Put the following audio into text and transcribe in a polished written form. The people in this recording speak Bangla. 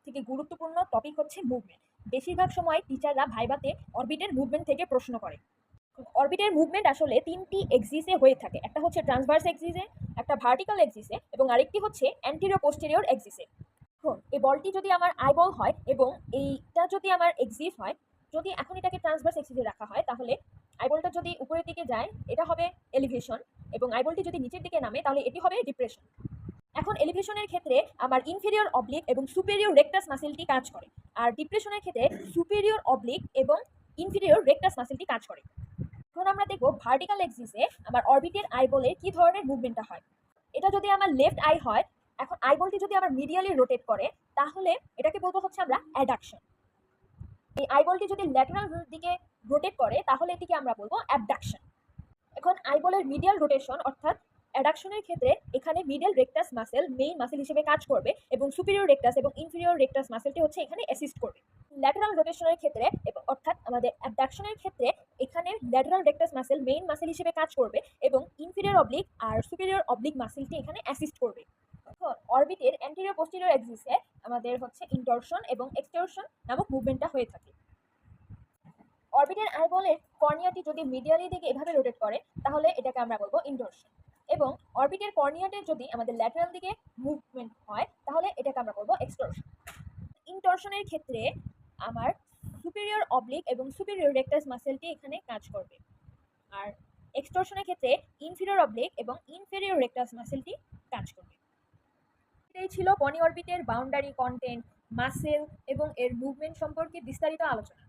সবথেকে গুরুত্বপূর্ণ টপিক হচ্ছে মুভমেন্ট। বেশিরভাগ সময় টিচাররা ভাইভাতে অরবিটের মুভমেন্ট থেকে প্রশ্ন করে। অরবিটের মুভমেন্ট আসলে ৩টি এক্সিসে হয়ে থাকে। একটা হচ্ছে ট্রান্সভার্স এক্সিসে, একটা ভার্টিক্যাল এক্সিসে এবং আরেকটি হচ্ছে অ্যান্টেরিয়র পোস্টেরিয়র এক্সিসে। এখন এই বলটি যদি আমার আইবল হয় এবং এইটা যদি আমার এক্সিস হয়, যদি এখন এটাকে ট্রান্সভার্স এক্সিসে রাখা হয় তাহলে আইবলটা যদি উপরের দিকে যায় এটা হবে এলিভেশন এবং আইবলটি যদি নিচের দিকে নামে তাহলে এটি হবে ডিপ্রেশন। এখন এলিভেশনের ক্ষেত্রে আমার ইনফেরিয়র অবলিক এবং সুপেরিয়র রেকটাস মাসেলটি কাজ করে, আর ডিপ্রেশনের ক্ষেত্রে সুপেরিয়র অবলিক এবং ইনফেরিয়র রেকটাস মাসেলটি কাজ করে। এখন আমরা দেখব ভার্টিক্যাল এক্সিসে আমার অরবিটের আইবলের কি ধরনের মুভমেন্টটা হয়। এটা যদি আমার লেফট আই হয়, এখন আইবলটি যদি আমার মিডিয়ালি রোটেট করে তাহলে এটাকে বলবো হচ্ছে আমরা অ্যাডাকশন। এই আইবলটি যদি ল্যাটারাল দিকে রোটেট করে তাহলে এটিকে আমরা বলবো অ্যাবডাকশন। এখন আইবলের মিডিয়াল রোটেশন অর্থাৎ অ্যাডাকশনের ক্ষেত্রে এখানে middle rectus muscle main muscle হিসেবে কাজ করবে এবং সুপিরিয়র রেকটাস এবং ইনফিরিয়র রেকটাস মাসেলটি হচ্ছে এখানে অ্যাসিস্ট করবে। ল্যাটারাল রোটেশনের ক্ষেত্রে অর্থাৎ আমাদের অ্যাবডাকশনের ক্ষেত্রে এখানে lateral rectus muscle main muscle হিসেবে কাজ করবে এবং ইনফিরিয়র অবলিক আর সুপিরিয়র অবলিক মাসেলটি এখানে অ্যাসিস্ট করবে। এখন অরবিটের অ্যান্টেরিয়র পোস্টেরিয়র এক্সিসে আমাদের হচ্ছে ইনটরশন এবং এক্সটরশন নামক মুভমেন্টটা হয়ে থাকে। অরবিটের আইবলের কর্নিয়াটি যদি মিডিয়ালি দিকে এভাবে রোটেট করে তাহলে এটাকে আমরা বলবো ইনটরশন এবং অরবিটের কর্নিয়াটের যদি আমাদের ল্যাটারাল দিকে মুভমেন্ট হয় তাহলে এটাকে আমরা বলবো এক্সটরশন। ইনটরশনের ক্ষেত্রে আমার সুপিরিয়র অবলিক এবং সুপিরিয়র রেকটাস মাসেলটি এখানে কাজ করবে, আর এক্সটরশনের ক্ষেত্রে ইনফিরিয়র অবলিক এবং ইনফেরিয়র রেকটাস মাসেলটি কাজ করবে। এটাই ছিল পনি অরবিটের বাউন্ডারি, কন্টেন্ট, মাসেল এবং এর মুভমেন্ট সম্পর্কে বিস্তারিত আলোচনা।